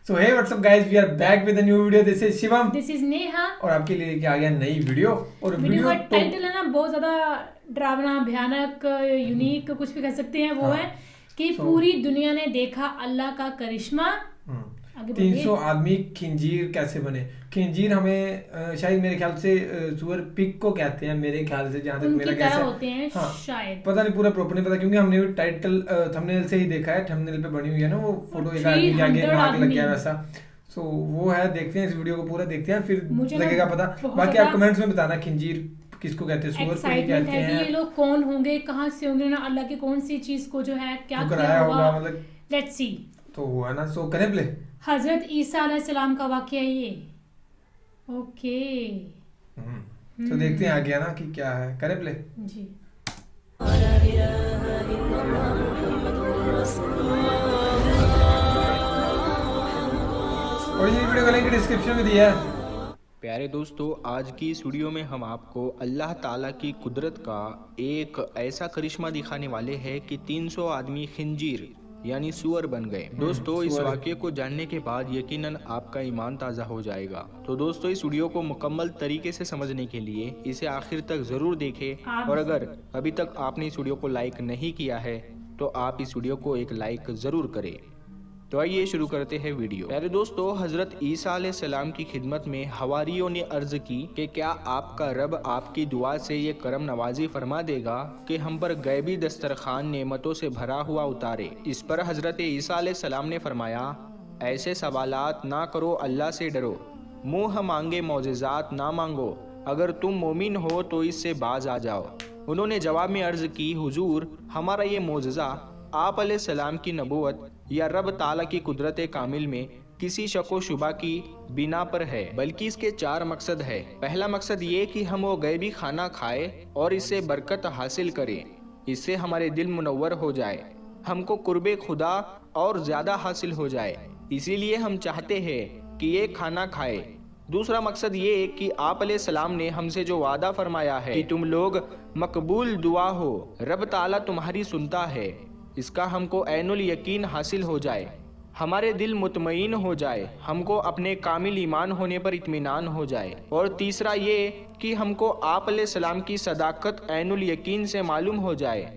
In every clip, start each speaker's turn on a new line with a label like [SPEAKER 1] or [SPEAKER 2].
[SPEAKER 1] So hey, what's up guys? We are back with a new video. This is Shivam.
[SPEAKER 2] This is Neha.
[SPEAKER 1] और आपके लिए लेके आ गया नई वीडियो। और
[SPEAKER 2] वीडियो का टाइटल है ना बहुत ज्यादा डरावना, भयानक, यूनिक, कुछ भी कह सकते हैं। वो है कि पूरी दुनिया ने देखा अल्लाह का करिश्मा।
[SPEAKER 1] 300 आदमी खिंजीर कैसे बने। खिंजीर हमें शायद मेरे ख्याल से सुअर पिग को कहते हैं, मेरे ख्याल से, जहाँ तक मेरा गैस है।
[SPEAKER 2] होते हैं शायद,
[SPEAKER 1] पता नहीं, पूरा प्रॉपर नहीं पता, क्योंकि हमने भी टाइटल थंबनेल से ही देखा है। थंबनेल पे बनी हुई है ना वो फोटो, एक आदमी के आगे नाक लग गया वैसा। सो वो है, देखते हैं इस वीडियो को पूरा देखते हैं, फिर लगेगा पता। बाकी आप कमेंट्स में बताना खिंजीर किसको कहते हैं, सुअर को कहते हैं।
[SPEAKER 2] ये लोग कौन होंगे, कहाँ से होंगे ना, अल्लाह की कौन सी चीज को जो है क्या
[SPEAKER 1] कराया होगा, मतलब
[SPEAKER 2] लेट्स सी।
[SPEAKER 1] तो वो है ना। सो करें प्ले।
[SPEAKER 2] हजरत ईसा अलैहिस्सलाम का वाकया ये। ओके,
[SPEAKER 1] तो देखते हैं आगे है ना कि क्या है। करें प्ले
[SPEAKER 2] जी।
[SPEAKER 1] और ये वीडियो का लिंक डिस्क्रिप्शन में दिया है।
[SPEAKER 3] प्यारे दोस्तों, आज की इस वीडियो में हम आपको अल्लाह ताला की कुदरत का एक ऐसा करिश्मा दिखाने वाले हैं कि 300 आदमी खिंजीर यानी सुअर बन गए। दोस्तों, इस वाक़े को जानने के बाद यकीनन आपका ईमान ताज़ा हो जाएगा। तो दोस्तों, इस वीडियो को मुकम्मल तरीके से समझने के लिए इसे आखिर तक ज़रूर देखें, और अगर अभी तक आपने इस वीडियो को लाइक नहीं किया है तो आप इस वीडियो को एक लाइक ज़रूर करें। तो आइए शुरू करते हैं वीडियो। प्यारे दोस्तों, हजरत ईसा अलैहिस्सलाम की खिदमत में हवारियों ने अर्ज की कि क्या आपका रब आपकी दुआ से ये करम नवाजी फरमा देगा कि हम पर गैबी दस्तरखान नेमतों से भरा हुआ उतारे। इस पर हजरत ईसा अलैहिस्सलाम ने फरमाया, ऐसे सवालात ना करो, अल्लाह से डरो। मुँह मांगे मौजिज़ात ना मांगो, अगर तुम मोमिन हो तो इससे बाज आ जाओ। उन्होंने जवाब में अर्ज की, हुजूर, हमारा ये मौजज़ा आप अलैहिस्सलाम की नबूवत या रब ताला की कुदरत कामिल में किसी शको शुबा की बिना पर है, बल्कि इसके 4 मकसद है। पहला मकसद ये कि हम वो गैबी खाना खाए और इससे बरकत हासिल करें, इससे हमारे दिल मुनव्वर हो जाए, हमको कुर्बे खुदा और ज़्यादा हासिल हो जाए, इसीलिए हम चाहते हैं कि ये खाना खाए। दूसरा मकसद ये कि आप अलैहिस्सलाम ने हमसे जो वादा फरमाया है कि तुम लोग मकबूल दुआ हो, रब ताला तुम्हारी सुनता है, इसका हमको ऐनुल यकीन हासिल हो जाए, हमारे दिल मुतमईन हो जाए, हमको अपने कामिल ईमान होने पर इत्मीनान हो जाए। और तीसरा ये कि हमको आप अलैहिस्सलाम की सदाकत ऐनुल यकीन से मालूम हो जाए।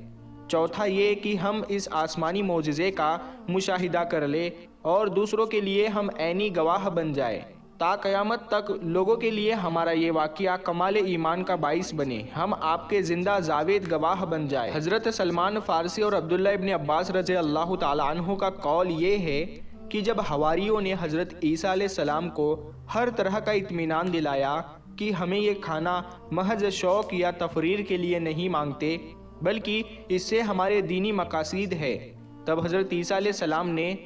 [SPEAKER 3] चौथा ये कि हम इस आसमानी मौजिज़े का मुशाहिदा कर ले और दूसरों के लिए हम ऐनी गवाह बन जाए, ता क़यामत तक लोगों के लिए हमारा ये वाक़या कमाल ईमान का बाइस बने, हम आपके ज़िंदा जावेद गवाह बन जाए। हज़रत सलमान फ़ारसी और अब्दुल्ला इब्न अब्बास रज़ी अल्लाह ताला अन्हु का कौल ये है कि जब हवारियों ने हज़रत ईसा अलैहिस्सलाम को हर तरह का इत्मीनान दिलाया कि हमें ये खाना महज शौक़ या तफरीर के लिए नहीं मांगते, बल्कि इससे हमारे दीनी मकासीद है, तब हज़रत ईसा अलैहिस्सलाम ने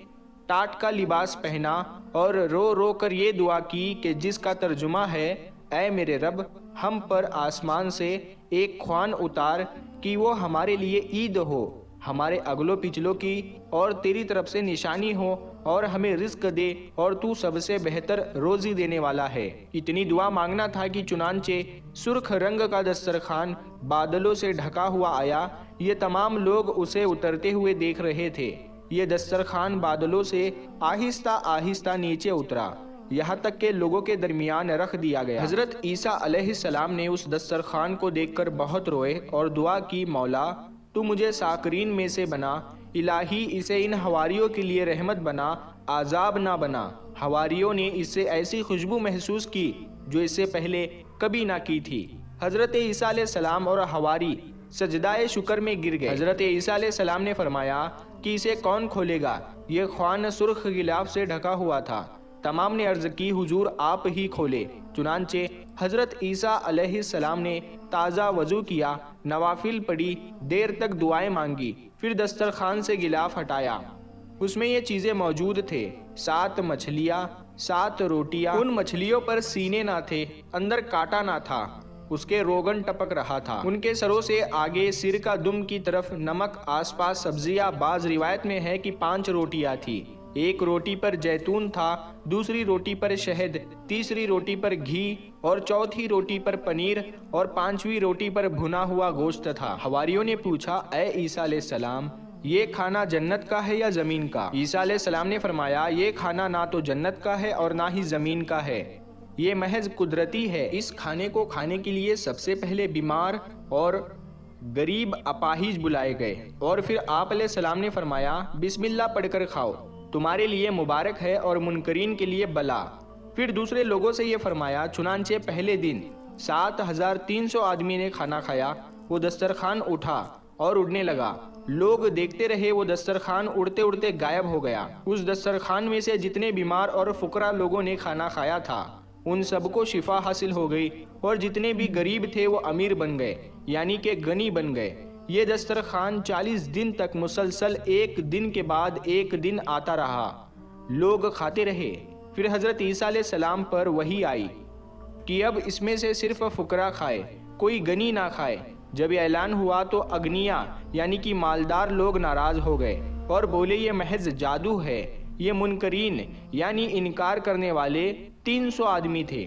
[SPEAKER 3] टाट का लिबास पहना और रो रो कर ये दुआ की कि जिसका तर्जुमा है, ऐ मेरे रब, हम पर आसमान से एक ख्वान उतार कि वो हमारे लिए ईद हो, हमारे अगलो पिछलों की और तेरी तरफ से निशानी हो, और हमें रिस्क दे, और तू सबसे बेहतर रोज़ी देने वाला है। इतनी दुआ मांगना था कि चुनांचे सुर्ख रंग का दस्तरखान बादलों से ढका हुआ आया। ये तमाम लोग उसे उतरते हुए देख रहे थे। ये दस्तरखान बादलों से आहिस्ता आहिस्ता नीचे उतरा, यहाँ तक के लोगों के दरमियान रख दिया गया। हज़रत ईसा अलैहिस्सलाम ने उस दस्तरखान को देखकर बहुत रोए और दुआ की, मौला तू मुझे साकरीन में से बना, इलाही इसे इन हवारियों के लिए रहमत बना, आज़ाब ना बना। हवारियों ने इससे ऐसी खुशबू महसूस की जो इससे पहले कभी ना की थी। हज़रत ईसा अलैहिस्सलाम और हवारी सजदाए शुक्र में गिर गए। हज़रत ईसा अलैहिस्सलाम ने फरमाया कि इसे कौन खोलेगा, ये ख्वान सुर्ख गिलाफ से ढका हुआ था। तमाम ने अर्ज की, हुजूर आप ही खोले। चुनांचे हज़रत ईसा अलैहिस्सलाम ने ताज़ा वज़ू किया, नवाफिल पढ़ी, देर तक दुआएं मांगी, फिर दस्तरखान से गिलाफ हटाया। उसमें ये चीज़ें मौजूद थे, 7 मछलियाँ, 7 रोटियाँ। उन मछलियों पर सीने ना थे, अंदर कांटा ना था, उसके रोगन टपक रहा था। उनके सरों से आगे सिर का दुम की तरफ नमक, आसपास सब्जियां। बाज रिवायत में है कि 5 रोटियां थी, एक रोटी पर जैतून था, दूसरी रोटी पर शहद, तीसरी रोटी पर घी और चौथी रोटी पर पनीर और 5वीं रोटी पर भुना हुआ गोश्त था। हवारियों ने पूछा, ए ईसा अलैहिस्सलाम, یہ کھانا جنت کا ہے یا زمین کا؟ عیسیٰ علیہ السلام نے فرمایا یہ کھانا نہ تو جنت کا ہے اور نہ ہی زمین کا ہے، یہ محض قدرتی ہے۔ اس کھانے کو کھانے کے لیے سب سے پہلے بیمار اور غریب اپاہج بلائے گئے اور پھر آپ علیہ السلام نے فرمایا بسم اللہ پڑھ کر کھاؤ، تمہارے لیے مبارک ہے اور منکرین کے لیے بلا۔ پھر دوسرے لوگوں سے یہ فرمایا، چنانچہ پہلے دن 7300 آدمی نے کھانا کھایا، وہ دسترخوان اٹھا اور اڑنے لگا، لوگ دیکھتے رہے، وہ دسترخوان اڑتے اڑتے غائب ہو گیا۔ اس دسترخوان میں سے جتنے بیمار اور فقراء لوگوں نے کھانا کھایا تھا ان سب کو شفا حاصل ہو گئی، اور جتنے بھی غریب تھے وہ امیر بن گئے، یعنی کہ غنی بن گئے۔ یہ دسترخوان 40 دن تک مسلسل ایک دن کے بعد ایک دن آتا رہا، لوگ کھاتے رہے۔ پھر حضرت عیسیٰ علیہ السلام پر وحی آئی کہ اب اس میں سے صرف فقراء کھائے، کوئی غنی نہ کھائے۔ جب یہ اعلان ہوا تو اغنیا یعنی کہ مالدار لوگ ناراض ہو گئے اور بولے یہ محض جادو ہے۔ یہ منکرین یعنی انکار کرنے والے 300 آدمی تھے۔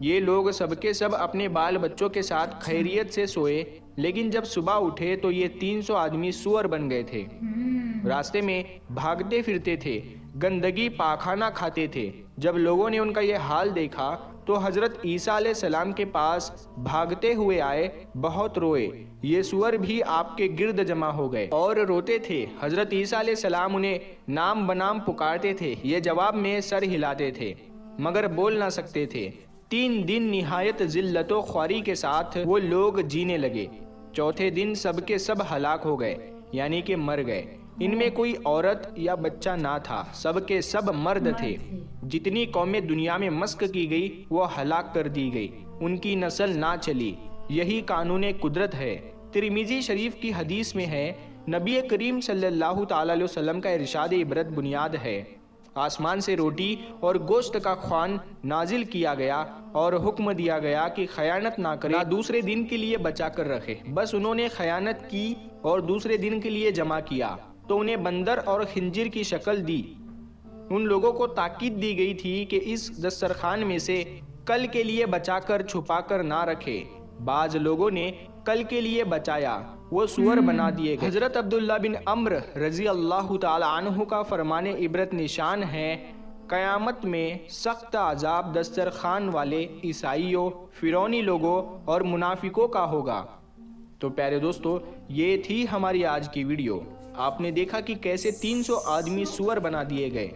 [SPEAKER 3] یہ لوگ سب کے سب اپنے بال بچوں کے ساتھ خیریت سے سوئے، لیکن جب صبح اٹھے تو یہ 300 آدمی سور بن گئے تھے، راستے میں بھاگتے پھرتے تھے، گندگی پاخانہ کھاتے تھے۔ جب لوگوں نے ان کا یہ حال دیکھا تو حضرت عیسیٰ علیہ السلام کے پاس بھاگتے ہوئے آئے، بہت روئے، یہ سور بھی آپ کے گرد جمع ہو گئے اور روتے تھے۔ حضرت عیسیٰ علیہ السلام انہیں نام بنام پکارتے تھے، یہ جواب میں سر ہلاتے تھے مگر بول نہ سکتے تھے۔ 3 دن نہایت ذلت و خواری کے ساتھ وہ لوگ جینے لگے۔ چوتھے دن سب کے سب ہلاک ہو گئے، یعنی کہ مر گئے۔ ان میں کوئی عورت یا بچہ نہ تھا، سب کے سب مرد تھے۔ جتنی قومیں دنیا میں مسخ کی گئی وہ ہلاک کر دی گئی، ان کی نسل نہ چلی۔ یہی قانون قدرت ہے۔ ترمذی شریف کی حدیث میں ہے، نبی کریم صلی اللہ تعالی علیہ وسلم کا ارشاد عبرت بنیاد ہے۔ آسمان سے روٹی اور گوشت کا خوان نازل کیا گیا اور حکم دیا گیا کہ خیانت نہ کرے، دوسرے دن کے لیے بچا کر رکھے۔ بس انہوں نے خیانت کی اور دوسرے دن کے لیے جمع کیا تو انہیں بندر اور خنزیر کی شکل دی۔ ان لوگوں کو تاکید دی گئی تھی کہ اس دسترخوان میں سے کل کے لیے بچا کر چھپا کر نہ رکھے۔ بعض لوگوں نے کل کے لیے بچایا، وہ سور بنا دیے گئے۔ حضرت عبداللہ بن عمرو رضی اللہ تعالی عنہ کا فرمان عبرت نشان ہے، قیامت میں سخت عذاب دسترخوان والے عیسائیوں، فرعونی لوگوں اور منافقوں کا ہوگا۔ تو پیارے دوستو، یہ تھی ہماری آج کی ویڈیو۔ آپ نے دیکھا کہ کیسے 300 آدمی سور بنا دیے گئے،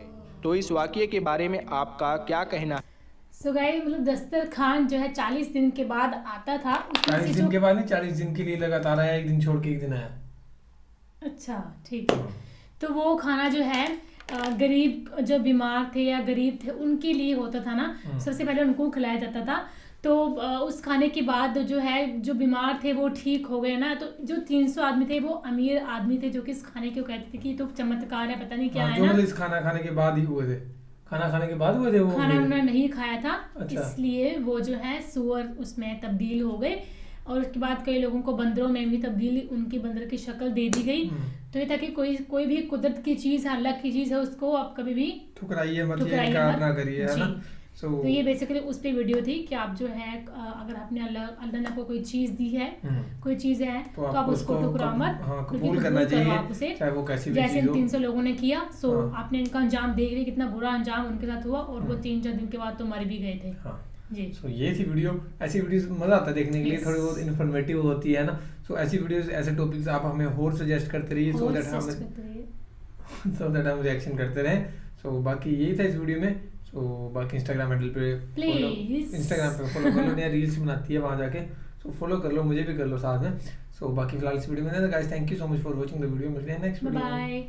[SPEAKER 3] تو اس واقعے کے بارے میں آپ کا کیا کہنا ہے؟
[SPEAKER 2] سو گائز مطلب دسترخوان جو ہے 40 دن کے بعد آتا تھا،
[SPEAKER 1] 40 دن کے بعد نہیں، 40 دن کے لیے لگاتار آیا، ایک دن چھوڑ کے ایک دن آیا۔
[SPEAKER 2] اچھا ٹھیک ہے، تو وہ کھانا جو ہے غریب جو بیمار تھے یا غریب تھے ان کے لیے ہوتا تھا نا، سب سے پہلے ان کو کھلایا جاتا تھا۔ تو اس کھانے کے بعد جو ہے جو بیمار تھے وہ ٹھیک ہو گئے نا، تو جو 300 آدمی تھے وہ امیر آدمی تھے، جو کہ اس کھانے کو کہتے تھے کہ تو چمتکار ہے، پتہ نہیں کیا ہے نا،
[SPEAKER 1] اس کھانا کھانے کے بعد ہی ہوئے تھے، کھانا کھانے کے بعد ہوئے تھے، وہ
[SPEAKER 2] کھانا انہوں نے نہیں کھایا تھا، اس لیے وہ جو ہے سور اس میں تبدیل ہو گئے۔ اور اس کے بعد کئی لوگوں کو بندروں میں بھی تبدیل، ان کی بندر کی شکل دے دی گئی۔ تو یہ تھا کہ کوئی بھی قدرت کی چیز ہے، اللہ کی چیز ہے، اس کو آپ کبھی بھی
[SPEAKER 1] ٹھکرائیے مت، انکار نہ کریے، ہے نا۔
[SPEAKER 2] تو یہ بیسیکلی اس پہ ویڈیو تھی کہ آپ جو ہے اگر آپ نے اللہ نے کو کوئی چیز دی ہے، کوئی چیز ہے، تو آپ اس کو ٹھکرا مت،
[SPEAKER 1] قبول کرنا چاہیے، چاہے وہ کیسی بھی چیز ہو۔
[SPEAKER 2] جیسے 300 لوگوں نے کیا، سو آپ نے ان کا انجام دیکھ لیا، کتنا برا انجام ان کے ساتھ ہوا، اور وہ 3-4 دن کے بعد تو مر بھی گئے تھے۔ جی
[SPEAKER 1] سو یہ تھی ویڈیو۔ ایسی ویڈیوز مزہ آتا ہے دیکھنے کے لیے، تھوڑی بہت انفارمیٹیو ہوتی ہے نا۔ سو ایسی ویڈیوز، ایسے ٹاپکس آپ ہمیں اور سجیسٹ کرتے رہیے، سو دیٹ ہم ریئیکشن کرتے رہیں۔ سو باقی یہی تھا اس ویڈیو میں۔ سو باقی انسٹاگرام ہینڈل پہ انسٹاگرام پہ فالو کر لو، نیا ریلس بناتی ہے وہاں جا کے، سو فالو کر لو، مجھے بھی کر لو ساتھ میں۔ سو باقی فی الحال اس ویڈیو میں guys, thank you so much for watching the video, ملتے ہیں نیکسٹ ویڈیو میں۔